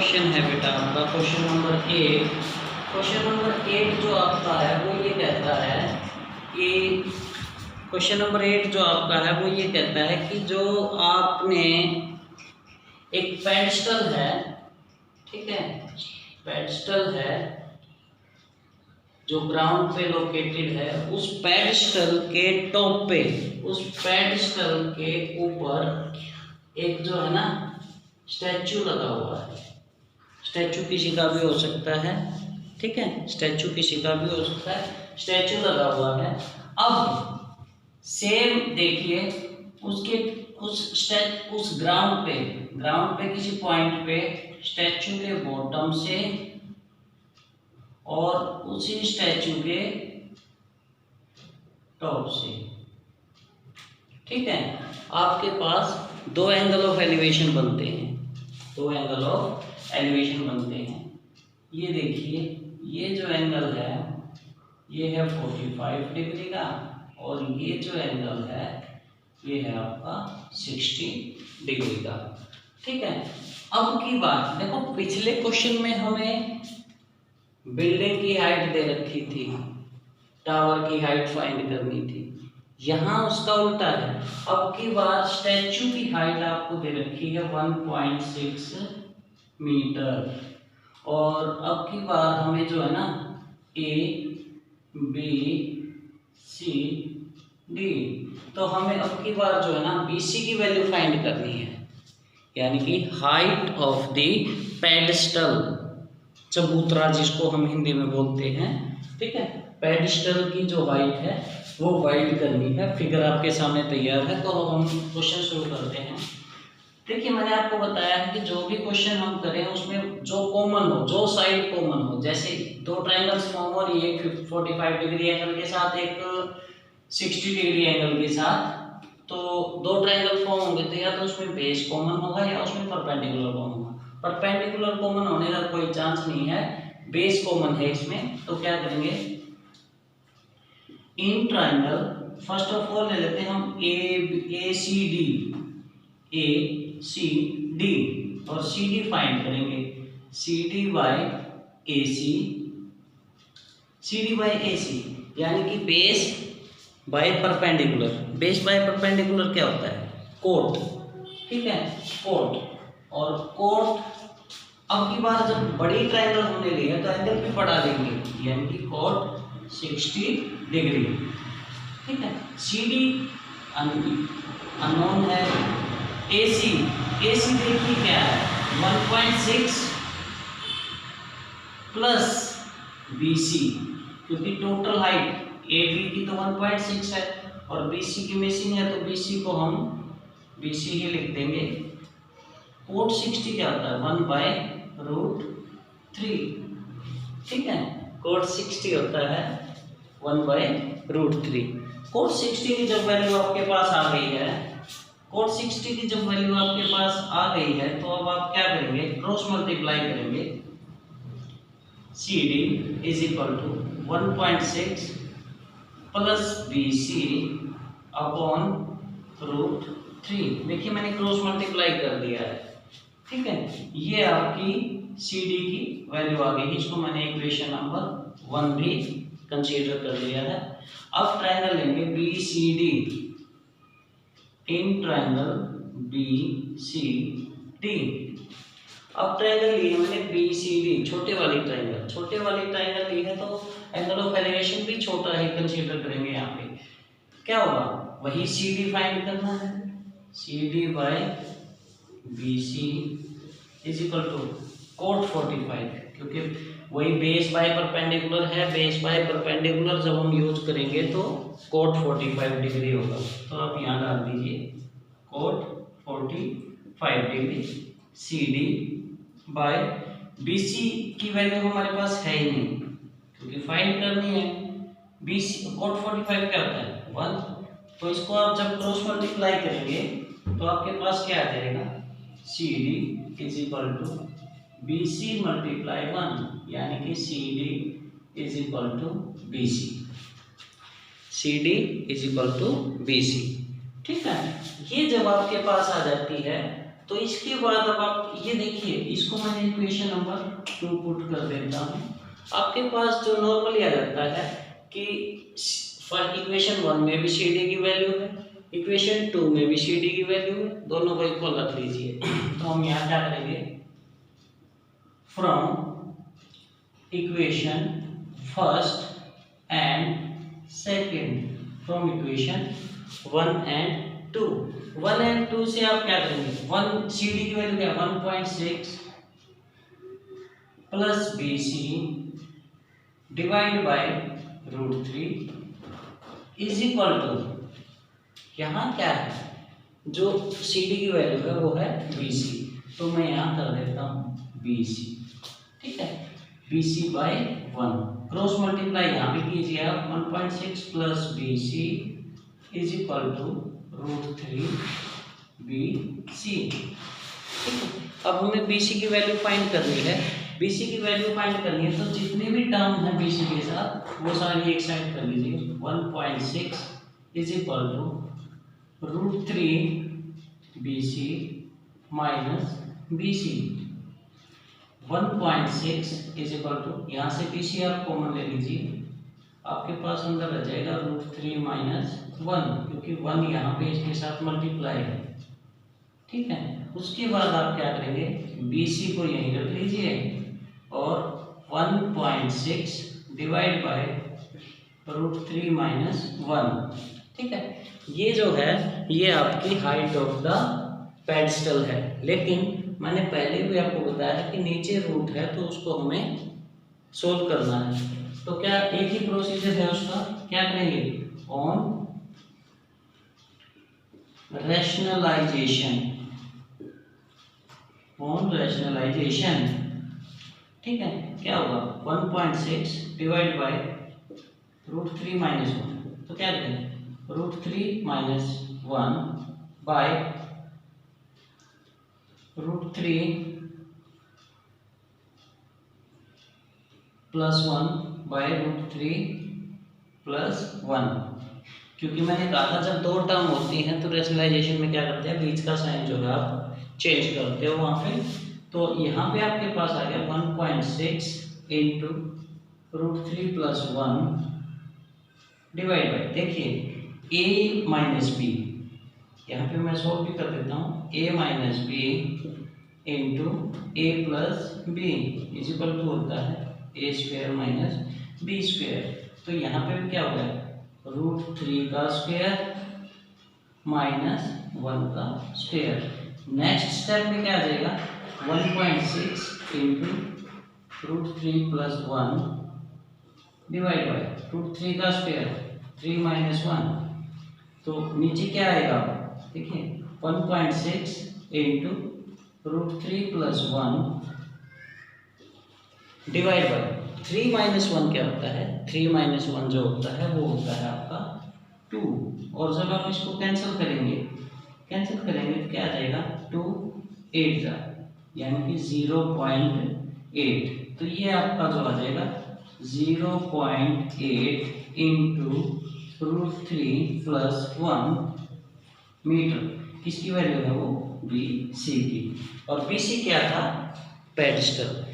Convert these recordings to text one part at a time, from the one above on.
Question है बेटा आपका क्वेश्चन नंबर 8। क्वेश्चन नंबर 8 जो आपका है वो ये कहता है कि क्वेश्चन नंबर 8 जो आपका है वो ये कहता है कि जो आपने एक पेडस्टल है, ठीक है, पेडस्टल है जो ग्राउंड पे लोकेटेड है, उस पेडस्टल के टॉप पे, उस पेडस्टल के ऊपर एक जो है ना स्टैचू लगा हुआ है। स्टैचू किसी का भी हो सकता है, ठीक है, स्टैचू किसी का भी हो सकता है, स्टैचू लगा हुआ है। अब सेम देखिए उसके उस ग्राउंड पे किसी पॉइंट पे स्टैचू के बॉटम से और उसी स्टैचू के टॉप से, ठीक है, आपके पास दो एंगल ऑफ एलिवेशन बनते हैं, दो एंगल ऑफ एलिवेशन बनते हैं। ये देखिए ये जो एंगल है ये है 45 डिग्री का और ये जो एंगल है ये है आपका 60 डिग्री का, ठीक है। अब की बात देखो, पिछले क्वेश्चन में हमें बिल्डिंग की हाइट दे रखी थी, टावर की हाइट फाइंड करनी थी, यहाँ उसका उल्टा है। अब की बार स्टैचू की हाइट आपको दे रखी है 1.6 मीटर और अब की बार हमें जो है ना A B C D, तो हमें अब की बार जो है ना BC की वैल्यू फाइंड करनी है, यानी कि हाइट ऑफ द पेडस्टल, चबूतरा जिसको हम हिंदी में बोलते हैं, ठीक है, पेडस्टल की जो हाइट है वो फाइंड करनी है। फिगर आपके सामने तैयार है, तो हम क्वेश्चन शुरू करते हैं। देखिए मैंने आपको बताया है कि जो भी क्वेश्चन हम करें उसमें जो कॉमन हो, जो साइड कॉमन हो, जैसे दो ट्रायंगल्स फॉर्म हो रही है, एक 45 डिग्री एंगल के साथ, एक 60 डिग्री एंगल के साथ, तो दो ट्रायंगल फॉर्म होंगे तो या तो उसमें बेस कॉमन होगा या उसमें परपेंडिकुलर कॉमन होगा। परपेंडिकुलर कॉमन होने का कोई चांस नहीं है, बेस कॉमन है इसमें, तो क्या करेंगे, in triangle first of all ले लेते हैं हम ए सी डी और सी डी फाइंड करेंगे, सी डी बाई ए सी, यानी कि base by perpendicular. Base by perpendicular क्या होता है, कोट, ठीक है, कोट। और कोट अब की बार जब बड़ी ट्रायंगल होने लगी है तो एंगल भी बढ़ा देंगे, यानी कि कोट 60 डिग्री, ठीक है। सी डी अननोन है, AC देखिए क्या है 1.6 प्लस BC, क्योंकि टोटल हाइट AB की तो 1.6 है और BC की मिसिंग है, तो BC को हम BC ही लिख देंगे। कोट 60 क्या होता है 1/√3, ठीक है, कोट 60 होता है 1/√3। कोट 60 की जब वैल्यू आपके पास आ गई है, कोट 60 की जब वैल्यू आपके पास आ गई है तो अब आप क्या करेंगे, क्रॉस मल्टीप्लाई करेंगे, CD is equal to 1.6 plus BC upon √3। देखिए मैंने क्रॉस मल्टीप्लाई कर दिया है, ठीक है, ये आपकी CD की वैल्यू आ गई, इसको मैंने इक्वेशन नंबर 1 भी कंसीडर कर लिया है। अब ट्रायंगल लेंगे BCD, इन ट्रायंगल BCD। अब ट्रायंगल ली है मैंने BCD, छोटे वाली ट्रायंगल ली है तो एंगल ऑफ एलिवेशन भी छोटा ही कंसीडर करेंगे। यहाँ पे क्या होगा, वही CD फाइंड करना है, CD by BC is equal to cot 45, क्योंकि वही बेस बाय परपेंडिकुलर है, बेस बाय परपेंडिकुलर जब हम यूज करेंगे तो कोट 45 डिग्री होगा, तो आप यहाँ डाल दीजिए cot 45 degree CD by BC की वैल्यू हमारे पास है ही नहीं क्योंकि फाइंड करनी है। BC कोट 45 क्या होता है 1, तो इसको आप जब क्रॉस मल्टीप्लाई करेंगे तो आपके पास क्या आ जाएगा, CD is equal to BC multiply 1, यानी कि CD is equal to BC, CD is equal to BC, ठीक है। ये जब आपके पास आ जाती है तो इसके बाद अब आप ये देखिए, इसको मैंने इक्वेशन नंबर 2 पुट कर देता हूँ। आपके पास जो नॉर्मली आ जाता है कि इक्वेशन 1 में भी सी डी की वैल्यू है, इक्वेशन 2 में भी सी डी की वैल्यू है, दोनों को इक्वल रख लीजिए। तो हम यहाँ क्या करेंगे, from equation first and second, from equation 1 and 2, 1 and 2 से आप क्या करेंगे, 1 सी डी की वैल्यू क्या है 1.6 plus B C divide by √3 is equal to, यहाँ क्या है, जो सी डी की वैल्यू है वो है बी सी, तो मैं यहाँ कर देता हूँ बी सी, ठीक है, B C by 1, cross multiply यहाँ भी कीजिए आप, 1.6 plus B C is equal to √3 B C, ठीक है। अब हमें बी सी की वैल्यू फाइंड करनी है, बी सी की वैल्यू फाइंड करनी है, तो जितने भी टर्म हैं बी सी के साथ वो सारी एक साइड कर लीजिए, 1.6 is equal to √3 B C minus B C, 1.6 is equal to, यहाँ से बी सी आप कॉमन ले लीजिए, आपके पास अंदर रह जाएगा √3 माइनस 1, क्योंकि 1 यहाँ पे इसके साथ मल्टीप्लाई है, ठीक है। उसके बाद आप क्या करेंगे, बी सी को यहीं रख लीजिए और 1.6 डिवाइड बाय √3 माइनस 1, ठीक है। ये जो है ये आपकी हाइट ऑफ द पेडस्टल है, लेकिन मैंने पहले भी आपको बताया कि नीचे रूट है तो उसको हमें सोल्व करना है, तो क्या एक ही प्रोसीजर है उसका, क्या करेंगे, ऑन रैशनलाइजेशन, ऑन रैशनलाइजेशन, ठीक है, क्या होगा 1.6 डिवाइड बाय √3 माइनस 1, तो क्या करेंगे √3 minus 1 by √3 plus 1 by √3 plus 1, क्योंकि मैंने कहा था जब दो टर्म होती हैं तो रैशनलाइजेशन में क्या करते हैं, बीच का साइन जो है आप चेंज करते हो वहाँ पे, तो यहाँ पे आपके पास आ गया 1.6 इंटू √3 प्लस 1 डिवाइड बाई, देखिए a माइनस बी, यहाँ पे मैं सॉल्व भी कर देता हूँ, a minus B into A plus B is equal to होता है A square minus B square, तो यहाँ पे भी क्या हो गया √3 का स्क्वायर माइनस 1 का स्क्वायर। नेक्स्ट स्टेप में क्या आ जाएगा 1.6 इंटू √3 प्लस 1 डिवाइड बाय √3 का स्क्वायर 3 माइनस 1, तो नीचे क्या आएगा, देखिए 1.6 into √3 plus 1 divide by 3 minus 1 क्या होता है, 3 माइनस 1 जो होता है वो होता है आपका 2, और जब आप इसको कैंसिल करेंगे तो क्या आ जाएगा 2 8 जा, यानी कि 0.8, तो ये आपका जो आ जाएगा 0.8 इंटू √3 प्लस 1 मीटर, किसकी वैल्यू है वो बी सी की, और बी सी क्या था pedestal.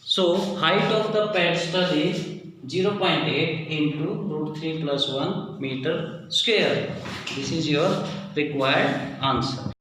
So height of the pedestal is 0.8 into √3 plus 1 meter square. This is your required answer.